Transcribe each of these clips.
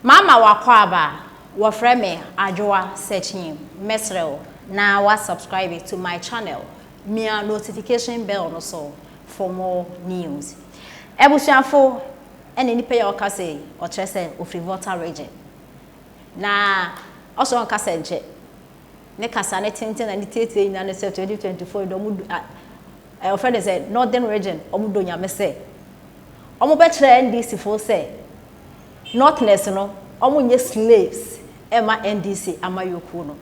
Mama wakwaba wafreme Ajoa searching mesrel na wa subscribe to my channel. Mia notification bell no so for more news. Ebusuafo ene nipa ya okase o trese ofri water region. Na also okase nche. Ne kasa ne tenten na ne tete na ne 2024 do mu friend said northern region omudo nyame se. Omo be kire NDC fo say Northness no, omunye slaves, ema NDC amayoku no.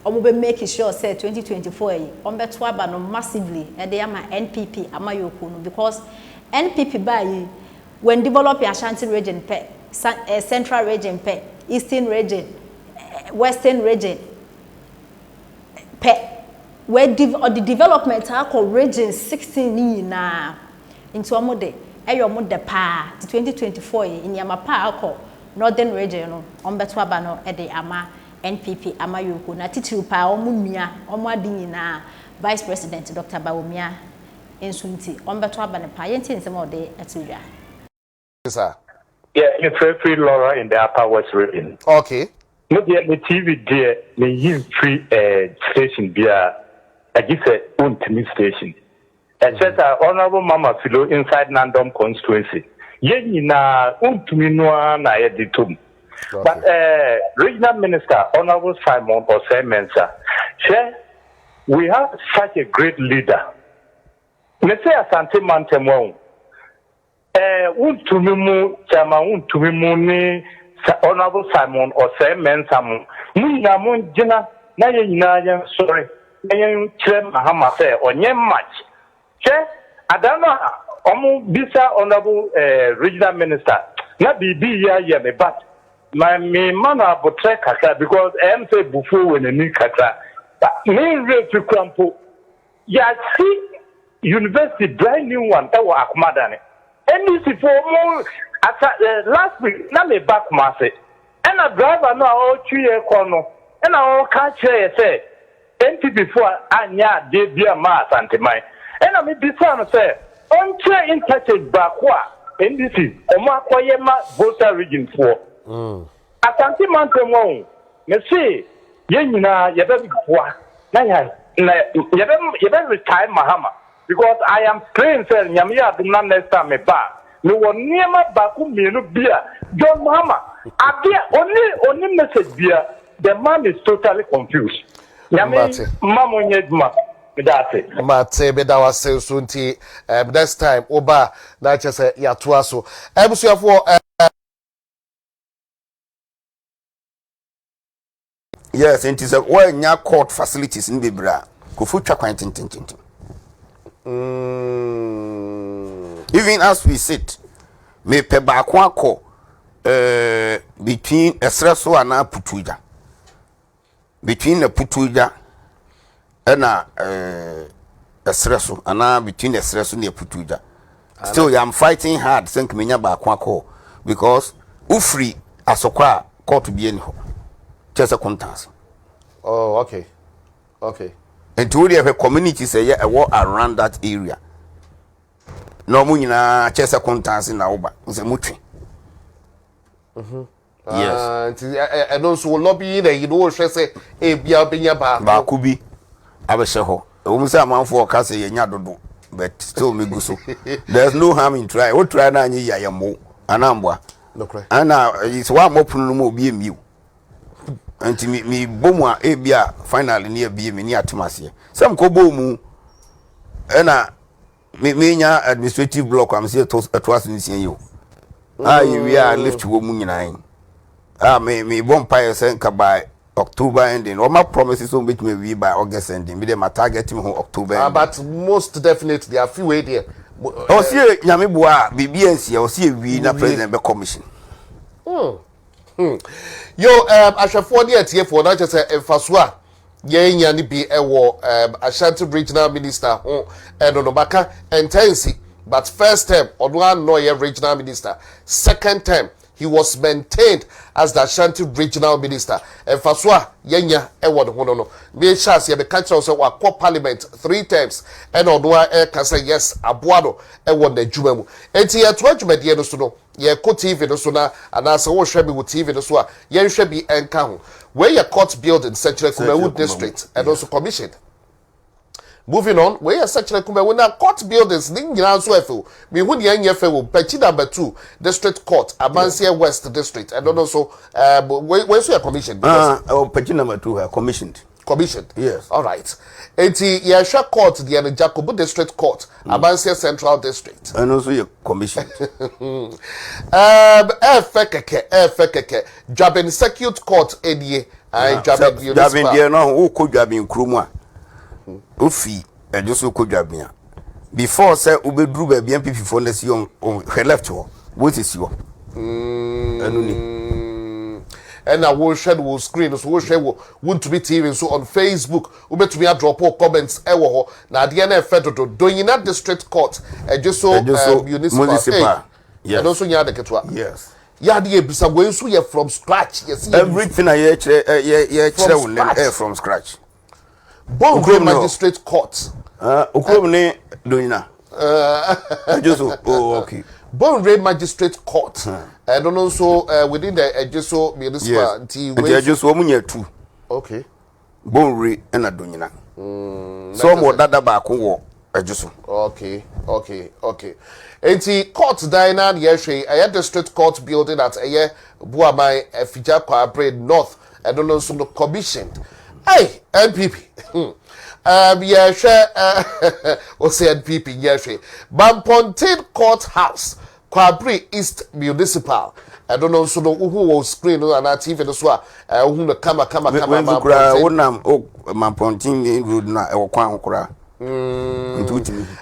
Omu be make sure say 2024 yi, ombeto aba no massively, e dey ama NPP amayoku no because NPP ba yi when develop Ashanti region pe, central region pe, eastern region, western region pe, where the development are called region 16 ni na into omode eyo mo de pa 2024 in yama pa akọ northern region no ombeto aba no e de ama NPP ama yoko na titiru pa omo nua omo adi nyina vice president Dr. Bawumia ensunti ombeto aba ne pa yenti nsem ode atuwa sir. Yeah, it's free Laura in the Upper West region. Okay. No, the TV there, me use free station via I guess a station. And says Honorable Mama Philo inside Nandom constituency. Yen na untumino na editum. But regional minister Honorable Simon or Mensa, we have such a great leader. Let's say Asante Mantemon. Untumimu chama untumimu ni Honorable Simon or Mensa. Muna mun jina na yen sorry. Yen chem mahama say onye match. I don't know. Bisa honorable regional minister. Na bibi ya me but my man abotre kasa because I am say before when any kasa. But me real to krampo. Ya see university brand new one that was akumadane. NDC for more last week na me back mase. And a driver no all 2 year kono. And I all catch say NTP before anya de bia ma santemai. And I mean, this one say, on chair in touch Bakwa, NDC, Oma Koyema, Volta region 4. Asante Mantemon, me say, Yenina, Yabem Kwa, Naya, Yabem retire Mahama, because I am praying, sir, Yamia, the non next time me back. No one near my Baku, Minu Beer, John Mahama. I only message beer, the man is totally confused. Yami, Mamma Yedma. Mate beda wase sunti next time oba na chese yatoa so ebusuafo yes it is a nya court facilities in bibra kofu twa kwan tintintin even as we sit me pe ba ko akọ between esreso ana putuja between the putuja na esreso ana between the esreso and the putuja still I'm fighting hard think menya ba kwako because ufri asokwa court bi eni ho chese contents. Oh, okay and to the community say a war around that area no mu nyina chese contents na oba nse mutwe yes and also lobby that you know say e bia benya ba kubi abesheho umusa amanfo okase yenya dodo but still me guso there's no harm in try what try na anyi yayemo anambwa no cry ana is wa mopunu mu obi emiu anti mi bomu a ebia finally ne ebie me ni atemase sam ko bomu na me nya administrative block am say to aso nsia yo we are lift wo mu nyina me bompa sen ka by October ending. All my promises will make me by August ending. Be my target him October ending. But most definitely there are few way there. Oh, see, Yamibua, BBNC, or see we na president be commission. Yo, I shall forward here for not just a Faswa. Yen yani be a war, Ashanti regional minister, and Onobaka and Tensi. But first term, Odwan Noye regional minister. Second term, he was maintained as the Ashanti Regional Minister. And Faswa, Yenya, Ewan Honono. Me Shas, Yabe Council, so wa Parliament 3 times. And on one air can say yes, Abuado, Ewan de Jumemu. And here to Edgemed Yenusuno, ye ko TV no sona, and as a war shabby with TV no swa, ye should be encounter. Where your court building, Central Kumewu District, and also commissioned. Moving on, where you such like when a court buildings, Ninja Swefel, me would yan yefel, Petty number 2, District Court, Abansia West District, and also, where's your commission? Petty number 2, commissioned. Commissioned? Yes. All right. Eti Yasha Court, the Jacobu District Court, Abansia Central District. And also your commissioned. Fekeke, Jabin Circuit Court, ADA, Jabin Municipal. Jabin, no, who could Jabin Krumwa? Ufi, and just so could Jabin. Before, sir, Ube drew a BMP for this young on her left. What is your? And I will share will screen, so we'll share want to be TV so on Facebook. We bet to be a drop all comments. Now the NF Federal doing in that district court, just so municipal. Yes. And also you had the ketwa. Yes. Yeah, the some way so you from scratch. Yes. Everything I from scratch. Bon magistrate court. Ukromne doina. Just okay. Bon magistrate court. And also within the Ejeso municipal just woman 2. Okay. Bon and a donina. So more that back war. Okay. Enti court diner yeshe a district court building at a Buamai Fija Kwabre North and also no commissioned. Hey, NPP. Yeshe o say NPP yeshe. Bampontin Courthouse. Kwabre East Municipal. I don't know so who was screen on our TV no so who no kama Mampontin road na e kwan kura.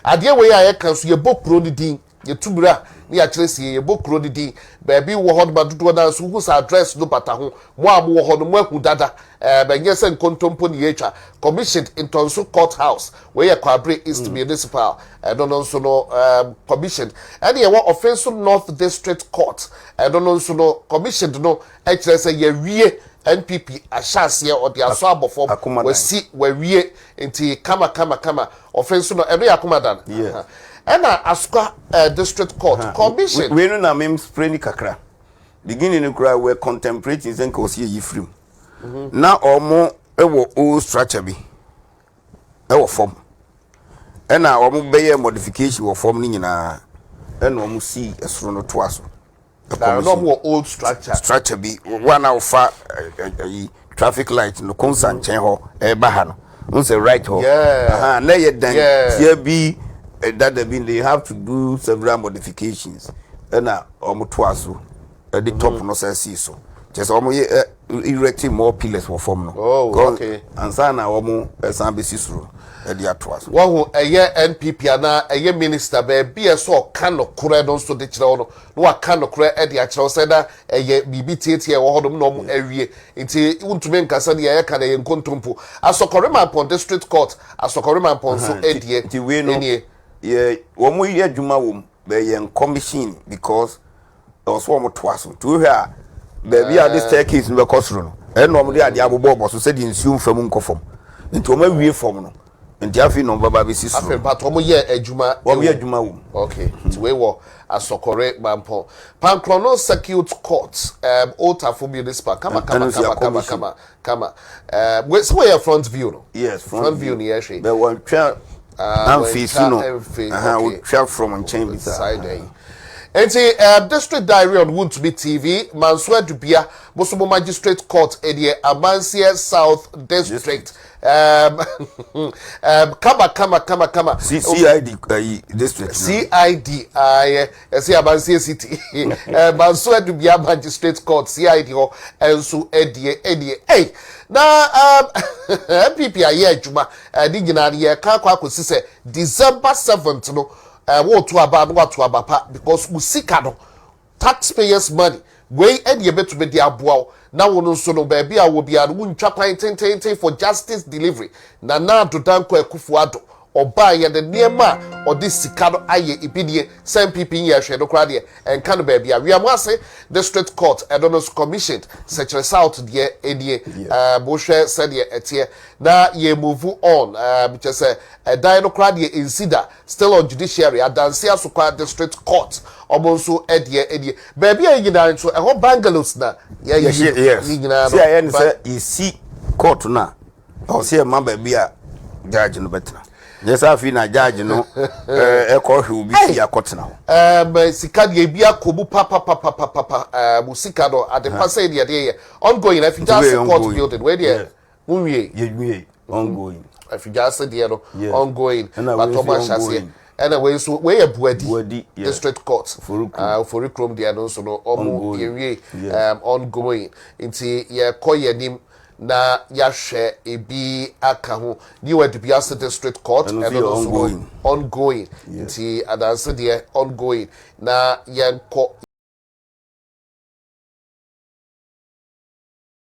Ade we ya kan so ye bokro ni din ye tubura ni ya kire sie ye bokro ni din ba bi wo hod ba dodo na so who sa address no bata ho mo am wo hod mo aku dada ba nye se nkontompo ni yecha commissioned in Tonso Courthouse we ya Kwabre East Municipal I don't know so no commissioned and ye wa Offensive North District Court I don't know so no commissioned no e kire se ye wie NPP ashase or the aso abofo we si we wie nti kama offensive no every akumadan yeah and Asukwa District Court commission we no na mem spray ni kakra beginning no kra we contemplating zenka osi yifrim na omo ewo o structure bi ewo form na omo beye modification wo form ni nyina na omo si esoro no to aso no more old structure be one alpha traffic light no constant chain ho e ba ha no say right ho yeah na ye dan here be that they have to do several modifications na to aso the top no say so just erecting more pillars for form no okay and sana san be sisuro the atwas wo NPP ana minister be be so kan no kure no so de kire no no aka no kure e de a kire so da bibi tietie wo hodom no awie nti untume nkasa de ye kan ye nkontompo asokorema pon district court asokorema pon so edie nti we no ye wo mu ye adwuma wo be ye commission because also wo to aso to here baby at this staircase no be kosro no e no mo de ade abobo so se de nsuo mfam nkofom nti o ma wie fom no nti afi no baba be siso afi but o mo ye adwuma wo okay nti we wo asokore mampo Pankrono Circuit Court Otafo Municipal kama we so we front view no yes front view ni yeshe be one twa face no we twa from chamber side enti district diary on want to be TV Manswa Dubia Bosomo Magistrate Court edie Abansia South District kama CID district CID I see Abansia City Manswa Dubia Magistrate Court CID ho enso edie hey na MPP aye adwuma di nyina ye ka akwakosi se December 7th no what to about because musika no taxpayers money we any beto be dia boa na wono so no baby a wo bia no ntwa kwan tenten for justice delivery na do danko Akufo-Addo oba ye de niema odi sika no aye ibidie some people ye hwe no kra de enka no ba bia wi amase district court edonos commissioned secretary south de edie bo hwe said ye etie na ye move on because dan no kra de insida still on judiciary adanse asokwa district court omonso edie ba bia yina nso eho bungalows na ye yes see I am say you see court na o say ma ba bia judge no betra yes afi na judge no e ko hwe obi fi akotena ho sika de bia kobu papa musika no ade pasa de ongoing if you just court building where there we ongoing if you just say there no ongoing but Thomas Shase anyway so we buadi district court for recrom there no so no omo yewie ongoing inti ye koyenim na yahwe ebi aka ho new Edubiase district court and also ongoing nti adanse de ongoing na yenko